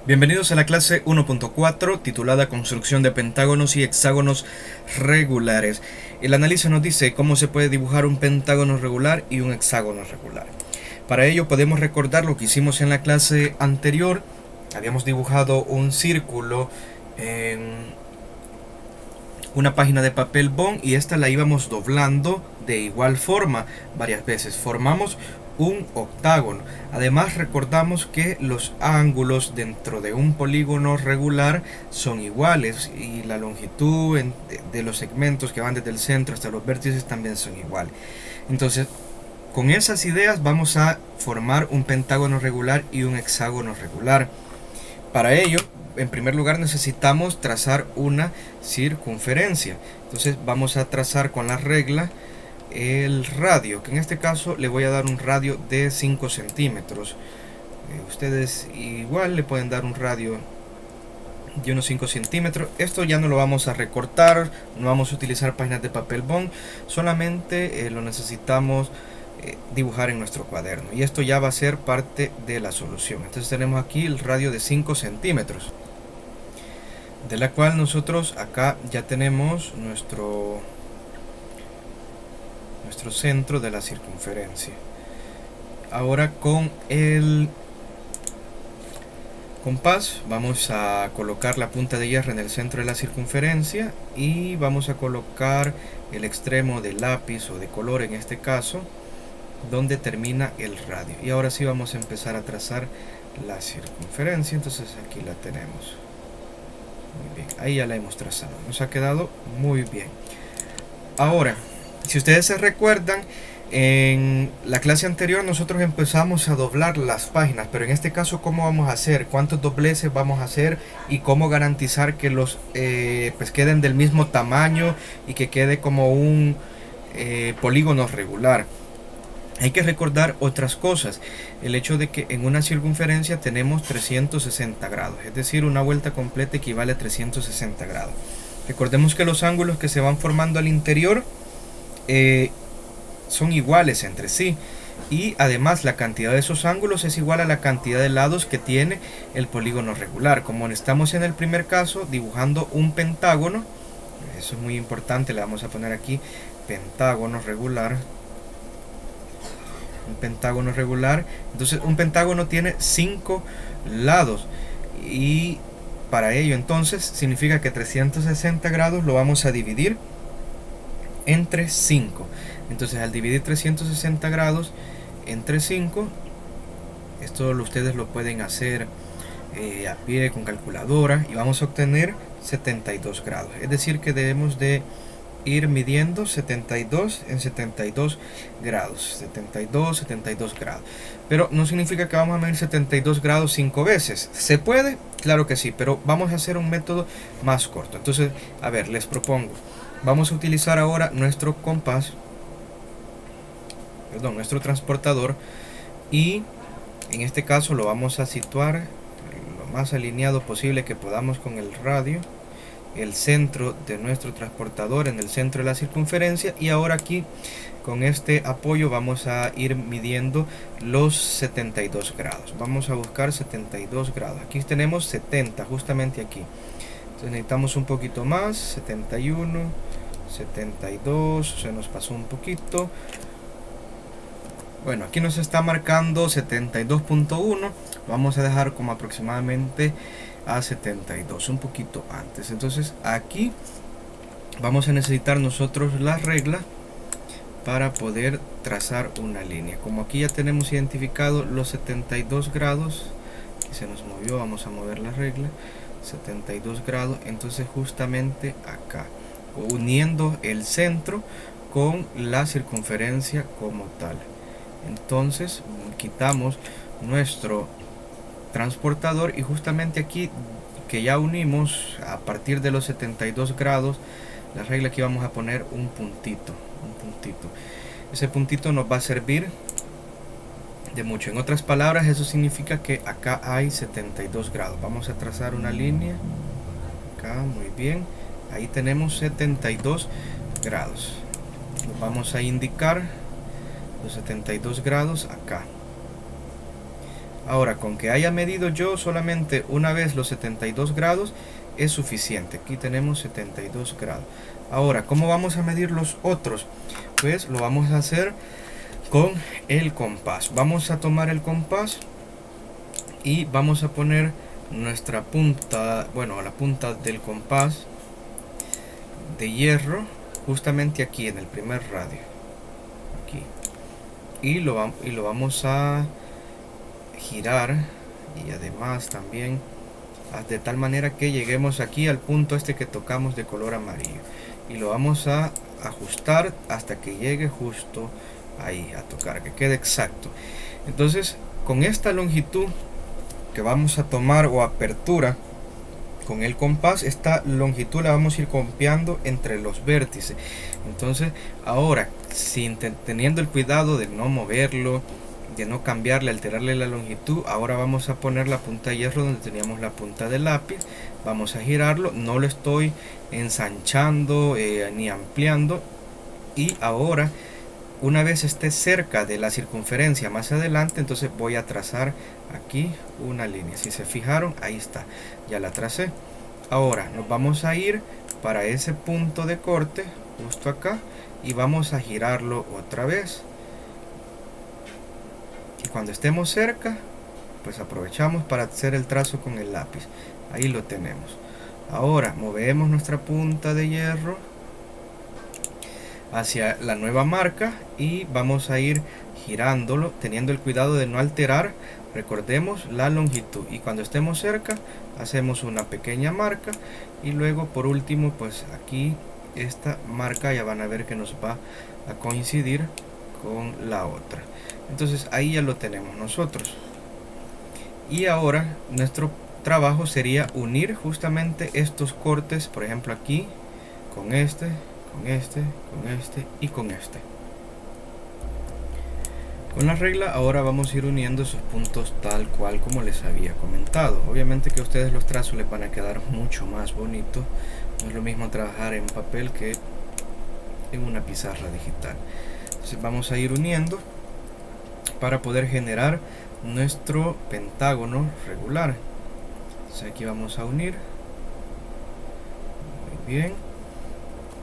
Bienvenidos a la clase 1.4 titulada Construcción de pentágonos y hexágonos regulares. El análisis nos dice cómo se puede dibujar un pentágono regular y un hexágono regular. Para ello podemos recordar lo que hicimos en la clase anterior. Habíamos dibujado un círculo en una página de papel bond y esta la íbamos doblando de igual forma varias veces. Formamos un octágono. Además recordamos que los ángulos dentro de un polígono regular son iguales y la longitud de los segmentos que van desde el centro hasta los vértices también son iguales. Entonces, con esas ideas vamos a formar un pentágono regular y un hexágono regular. Para ello, en primer lugar necesitamos trazar una circunferencia. Entonces vamos a trazar con la regla el radio, que en este caso le voy a dar un radio de 5 centímetros. Ustedes igual le pueden dar un radio de unos 5 centímetros. Esto ya no lo vamos a recortar, no vamos a utilizar páginas de papel bond, solamente lo necesitamos dibujar en nuestro cuaderno, y esto ya va a ser parte de la solución. Entonces tenemos aquí el radio de 5 centímetros, de la cual nosotros acá ya tenemos nuestro centro de la circunferencia. Ahora con el compás vamos a colocar la punta de hierro en el centro de la circunferencia y vamos a colocar el extremo del lápiz o de color, en este caso, donde termina el radio. Y ahora sí vamos a empezar a trazar la circunferencia. Entonces aquí la tenemos. Muy bien, ahí ya la hemos trazado, nos ha quedado muy bien. Ahora, si ustedes se recuerdan, en la clase anterior nosotros empezamos a doblar las páginas, pero en este caso, ¿cómo vamos a hacer? ¿Cuántos dobleces vamos a hacer? Y cómo garantizar que los pues queden del mismo tamaño y que quede como un polígono regular. Hay que recordar otras cosas. El hecho de que en una circunferencia tenemos 360 grados, es decir, una vuelta completa equivale a 360 grados. Recordemos que los ángulos que se van formando al interior son iguales entre sí, y además la cantidad de esos ángulos es igual a la cantidad de lados que tiene el polígono regular. Como estamos en el primer caso dibujando un pentágono, eso es muy importante, le vamos a poner aquí pentágono regular. Un pentágono regular, entonces un pentágono tiene 5 lados, y para ello entonces significa que 360 grados lo vamos a dividir entre 5. Entonces al dividir 360 grados entre 5, esto ustedes lo pueden hacer a pie con calculadora, y vamos a obtener 72 grados. Es decir que debemos de ir midiendo 72 en 72 grados, 72 grados. Pero no significa que vamos a medir 72 grados 5 veces. ¿Se puede? Claro que sí, pero vamos a hacer un método más corto. Entonces, a ver, les propongo, vamos a utilizar ahora nuestro compás, perdón, nuestro transportador, y en este caso lo vamos a situar lo más alineado posible que podamos con el radio, el centro de nuestro transportador en el centro de la circunferencia. Y ahora aquí con este apoyo vamos a ir midiendo los 72 grados. Vamos a buscar 72 grados. Aquí tenemos 70, justamente aquí. Entonces necesitamos un poquito más, 71, 72, se nos pasó un poquito. Bueno, aquí nos está marcando 72.1, vamos a dejar como aproximadamente a 72, un poquito antes. Entonces aquí vamos a necesitar nosotros la regla para poder trazar una línea. Como aquí ya tenemos identificado los 72 grados, aquí se nos movió, vamos a mover la regla, 72 grados, entonces justamente acá, uniendo el centro con la circunferencia como tal. Entonces quitamos nuestro transportador, y justamente aquí que ya unimos a partir de los 72 grados, la regla aquí vamos a poner un puntito. Ese puntito nos va a servir de mucho. En otras palabras, eso significa que acá hay 72 grados. Vamos a trazar una línea acá, muy bien, ahí tenemos 72 grados. Nos vamos a indicar los 72 grados acá. Ahora, con que haya medido yo solamente una vez los 72 grados es suficiente. Aquí tenemos 72 grados. Ahora, ¿cómo vamos a medir los otros? Pues lo vamos a hacer con el compás. Vamos a tomar el compás y vamos a poner nuestra punta, bueno, la punta del compás de hierro justamente aquí en el primer radio. Aquí. Y lo vamos a girar, y además también de tal manera que lleguemos aquí al punto este que tocamos de color amarillo, y lo vamos a ajustar hasta que llegue justo ahí a tocar, que quede exacto. Entonces, con esta longitud que vamos a tomar, o apertura con el compás, esta longitud la vamos a ir copiando entre los vértices. Entonces ahora, teniendo el cuidado de no moverlo, de no cambiarle, alterarle la longitud, ahora vamos a poner la punta de hierro donde teníamos la punta del lápiz. Vamos a girarlo, no lo estoy ensanchando ni ampliando. Y ahora, una vez esté cerca de la circunferencia más adelante, entonces voy a trazar aquí una línea. Si se fijaron, ahí está, ya la tracé. Ahora nos vamos a ir para ese punto de corte justo acá y vamos a girarlo otra vez. Y cuando estemos cerca, pues aprovechamos para hacer el trazo con el lápiz. Ahí lo tenemos. Ahora movemos nuestra punta de hierro hacia la nueva marca y vamos a ir girándolo, teniendo el cuidado de no alterar, recordemos, la longitud. Y cuando estemos cerca hacemos una pequeña marca, y luego por último, pues aquí esta marca ya van a ver que nos va a coincidir con la otra. Entonces ahí ya lo tenemos nosotros. Y ahora nuestro trabajo sería unir justamente estos cortes, por ejemplo aquí con este, con este, con este y con este. Con la regla ahora vamos a ir uniendo esos puntos tal cual como les había comentado. Obviamente que a ustedes los trazos les van a quedar mucho más bonitos. No es lo mismo trabajar en papel que en una pizarra digital. Entonces vamos a ir uniendo para poder generar nuestro pentágono regular. Entonces aquí vamos a unir. Muy bien.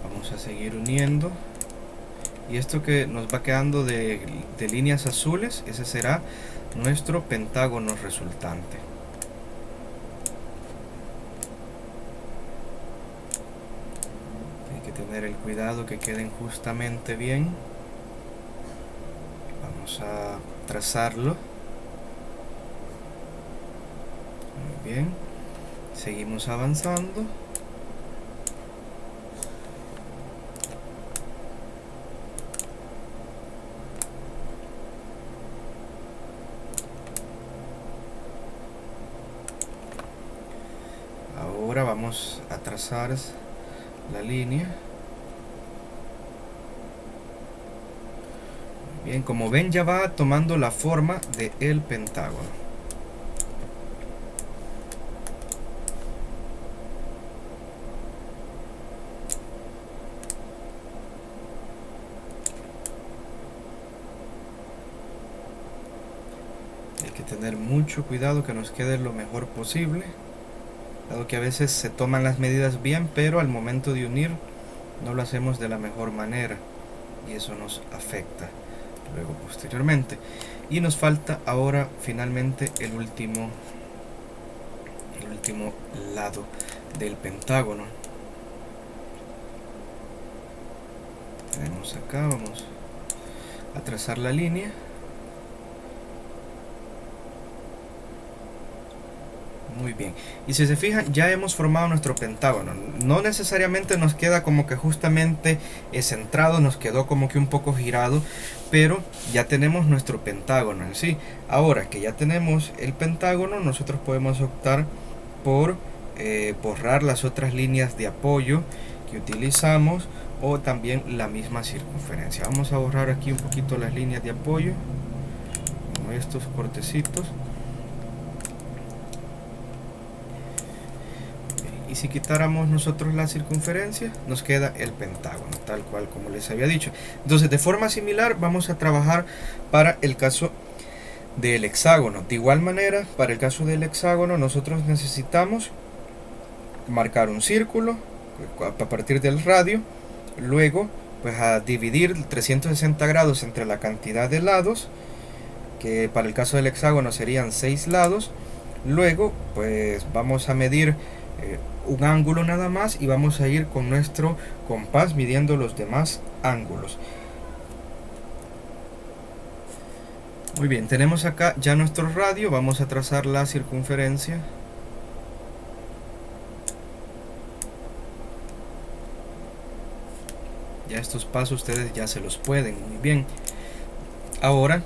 Vamos a seguir uniendo. Y esto que nos va quedando de líneas azules, ese será nuestro pentágono resultante. Hay que tener el cuidado que queden justamente bien. Vamos a trazarlo. Muy bien. Seguimos avanzando. Ahora vamos a trazar la línea. Bien, como ven, ya va tomando la forma del pentágono. Hay que tener mucho cuidado que nos quede lo mejor posible, dado que a veces se toman las medidas bien, pero al momento de unir no lo hacemos de la mejor manera y eso nos afecta luego posteriormente. Y nos falta ahora finalmente el último lado del pentágono. Tenemos acá, vamos a trazar la línea. Muy bien, y si se fijan, ya hemos formado nuestro pentágono. No necesariamente nos queda como que justamente centrado, nos quedó como que un poco girado, pero ya tenemos nuestro pentágono en sí. Ahora que ya tenemos el pentágono, nosotros podemos optar por borrar las otras líneas de apoyo que utilizamos, o también la misma circunferencia. Vamos a borrar aquí un poquito las líneas de apoyo, como estos cortecitos. Y si quitáramos nosotros la circunferencia, nos queda el pentágono, tal cual como les había dicho. Entonces, de forma similar, vamos a trabajar para el caso del hexágono. De igual manera, para el caso del hexágono, nosotros necesitamos marcar un círculo a partir del radio, luego pues a dividir 360 grados entre la cantidad de lados, que para el caso del hexágono serían 6 lados. Luego pues vamos a medir un ángulo nada más y vamos a ir con nuestro compás midiendo los demás ángulos. Muy bien, tenemos acá ya nuestro radio, vamos a trazar la circunferencia. Ya estos pasos ustedes ya se los pueden, muy bien. Ahora,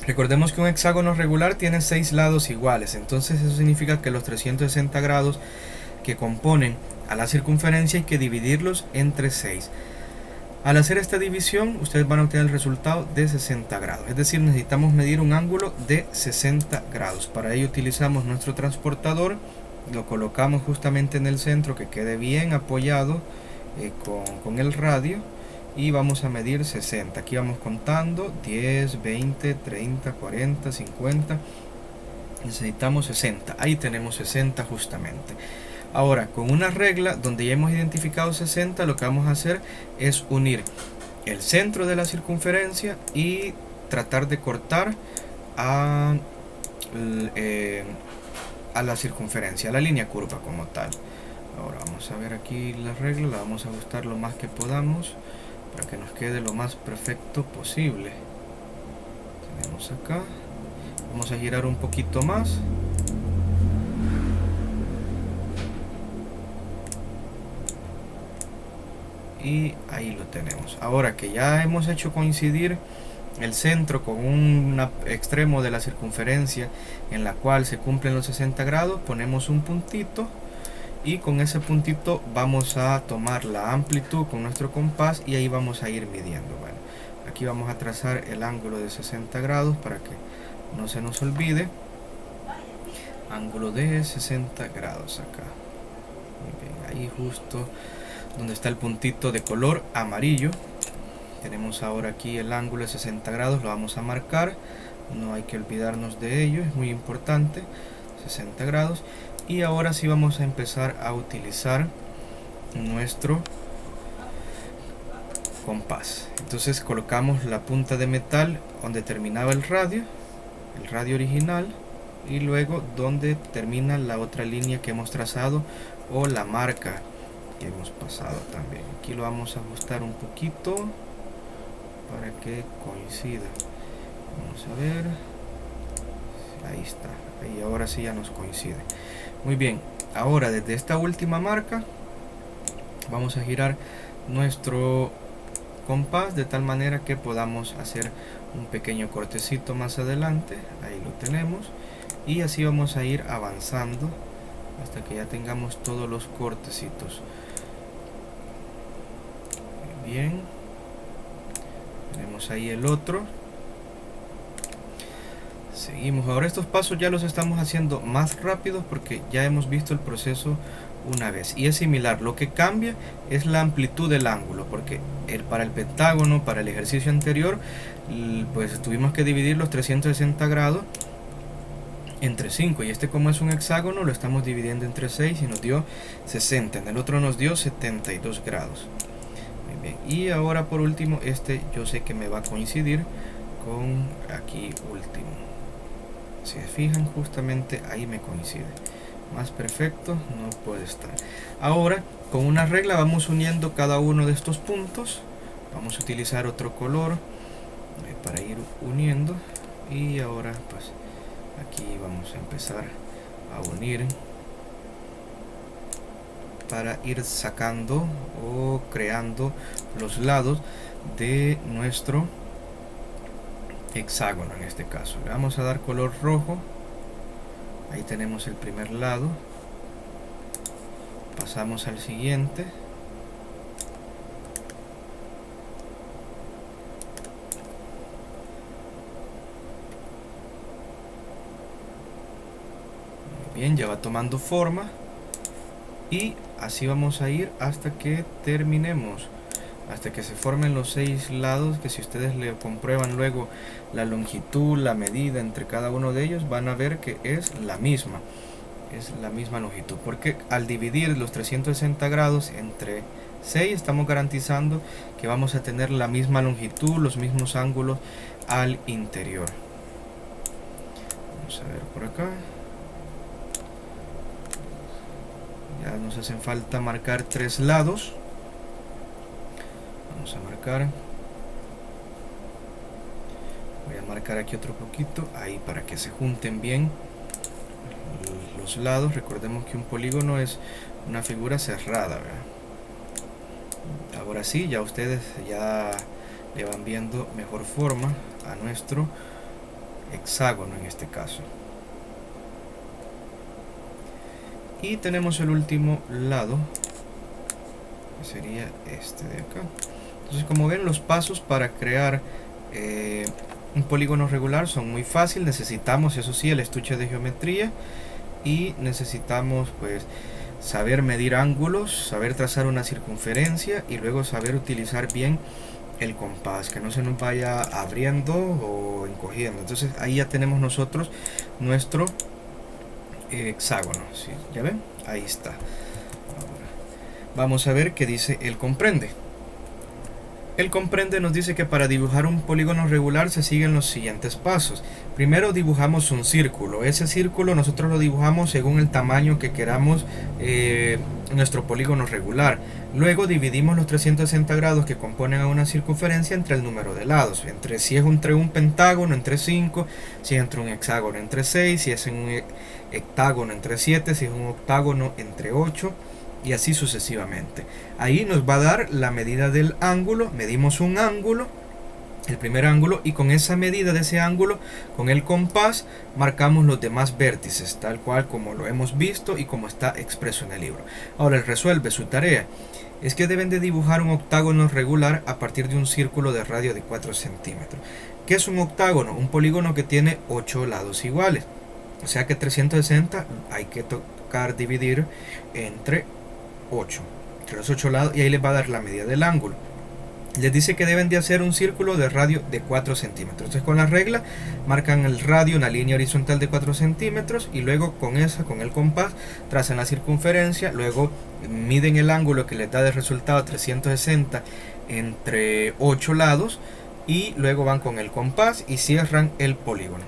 recordemos que un hexágono regular tiene 6 lados iguales, entonces eso significa que los 360 grados que componen a la circunferencia hay que dividirlos entre 6. Al hacer esta división, ustedes van a obtener el resultado de 60 grados, es decir, necesitamos medir un ángulo de 60 grados. Para ello utilizamos nuestro transportador, lo colocamos justamente en el centro, que quede bien apoyado con el radio, y vamos a medir 60. Aquí vamos contando 10, 20, 30, 40, 50. Necesitamos 60. Ahí tenemos 60 justamente. Ahora, con una regla donde ya hemos identificado 60, lo que vamos a hacer es unir el centro de la circunferencia y tratar de cortar a la circunferencia, a la línea curva como tal. Ahora vamos a ver aquí la regla, la vamos a ajustar lo más que podamos para que nos quede lo más perfecto posible. Tenemos acá, vamos a girar un poquito más. Y ahí lo tenemos. Ahora que ya hemos hecho coincidir el centro con un extremo de la circunferencia en la cual se cumplen los 60 grados, ponemos un puntito y con ese puntito vamos a tomar la amplitud con nuestro compás y ahí vamos a ir midiendo. Bueno, aquí vamos a trazar el ángulo de 60 grados para que no se nos olvide. Ángulo de 60 grados acá. Muy bien, ahí justo donde está el puntito de color amarillo. Tenemos ahora aquí el ángulo de 60 grados, lo vamos a marcar, no hay que olvidarnos de ello, es muy importante. 60 grados. Y ahora sí vamos a empezar a utilizar nuestro compás. Entonces colocamos la punta de metal donde terminaba el radio original, y luego donde termina la otra línea que hemos trazado o la marca que hemos pasado también. Aquí lo vamos a ajustar un poquito para que coincida. Vamos a ver, ahí está, ahí ahora sí ya nos coincide. Muy bien, ahora desde esta última marca vamos a girar nuestro compás de tal manera que podamos hacer un pequeño cortecito más adelante. Ahí lo tenemos, y así vamos a ir avanzando hasta que ya tengamos todos los cortecitos. Bien, tenemos ahí el otro. Seguimos. Ahora estos pasos ya los estamos haciendo más rápidos porque ya hemos visto el proceso una vez y es similar. Lo que cambia es la amplitud del ángulo, porque para el pentágono, para el ejercicio anterior, pues tuvimos que dividir los 360 grados entre 5, y este, como es un hexágono, lo estamos dividiendo entre 6 y nos dio 60. En el otro nos dio 72 grados. Muy bien. Y ahora por último, este yo sé que me va a coincidir con aquí último. Si se fijan, justamente ahí me coincide. Más perfecto no puede estar. Ahora con una regla vamos uniendo cada uno de estos puntos. Vamos a utilizar otro color para ir uniendo, y ahora pues aquí vamos a empezar a unir para ir sacando o creando los lados de nuestro hexágono. En este caso le vamos a dar color rojo. Ahí tenemos el primer lado. Pasamos al siguiente. Muy bien, ya va tomando forma, y así vamos a ir hasta que terminemos. hasta que se formen los 6 lados, que si ustedes le comprueban luego la longitud, la medida entre cada uno de ellos, van a ver que es la misma longitud, porque al dividir los 360 grados entre 6 estamos garantizando que vamos a tener la misma longitud, los mismos ángulos al interior. Vamos a ver por acá. Ya nos hacen falta marcar 3 lados. Vamos a marcar. Voy a marcar aquí otro poquito, ahí, para que se junten bien los lados. Recordemos que un polígono es una figura cerrada, ¿verdad? Ahora sí, ya ustedes ya le van viendo mejor forma a nuestro hexágono en este caso. Y tenemos el último lado, que sería este de acá. Entonces, como ven, los pasos para crear un polígono regular son muy fáciles. Necesitamos, eso sí, el estuche de geometría, y necesitamos pues saber medir ángulos, saber trazar una circunferencia y luego saber utilizar bien el compás, que no se nos vaya abriendo o encogiendo. Entonces ahí ya tenemos nosotros nuestro hexágono, ¿sí? ¿Ya ven? Ahí está. Ahora vamos a ver qué dice el comprende. El comprende nos dice que para dibujar un polígono regular se siguen los siguientes pasos. Primero dibujamos un círculo. Ese círculo nosotros lo dibujamos según el tamaño que queramos nuestro polígono regular. Luego dividimos los 360 grados que componen a una circunferencia entre el número de lados. Si es entre un pentágono, entre 5. Si es entre un hexágono, entre 6. Si es en un hectágono, entre 7. Si es un octágono, entre 8. Y así sucesivamente. Ahí nos va a dar la medida del ángulo. Medimos un ángulo, el primer ángulo, y con esa medida de ese ángulo, con el compás, marcamos los demás vértices, tal cual como lo hemos visto y como está expreso en el libro. Ahora, él resuelve su tarea. Es que deben de dibujar un octágono regular a partir de un círculo de radio de 4 centímetros. ¿Qué es un octágono? Un polígono que tiene 8 lados iguales. O sea que 360 hay que tocar dividir entre 8, entre los 8 lados, y ahí les va a dar la medida del ángulo. Les dice que deben de hacer un círculo de radio de 4 centímetros. Entonces con la regla marcan el radio, una línea horizontal de 4 centímetros, y luego con el compás trazan la circunferencia, luego miden el ángulo que les da de resultado 360 entre 8 lados, y luego van con el compás y cierran el polígono.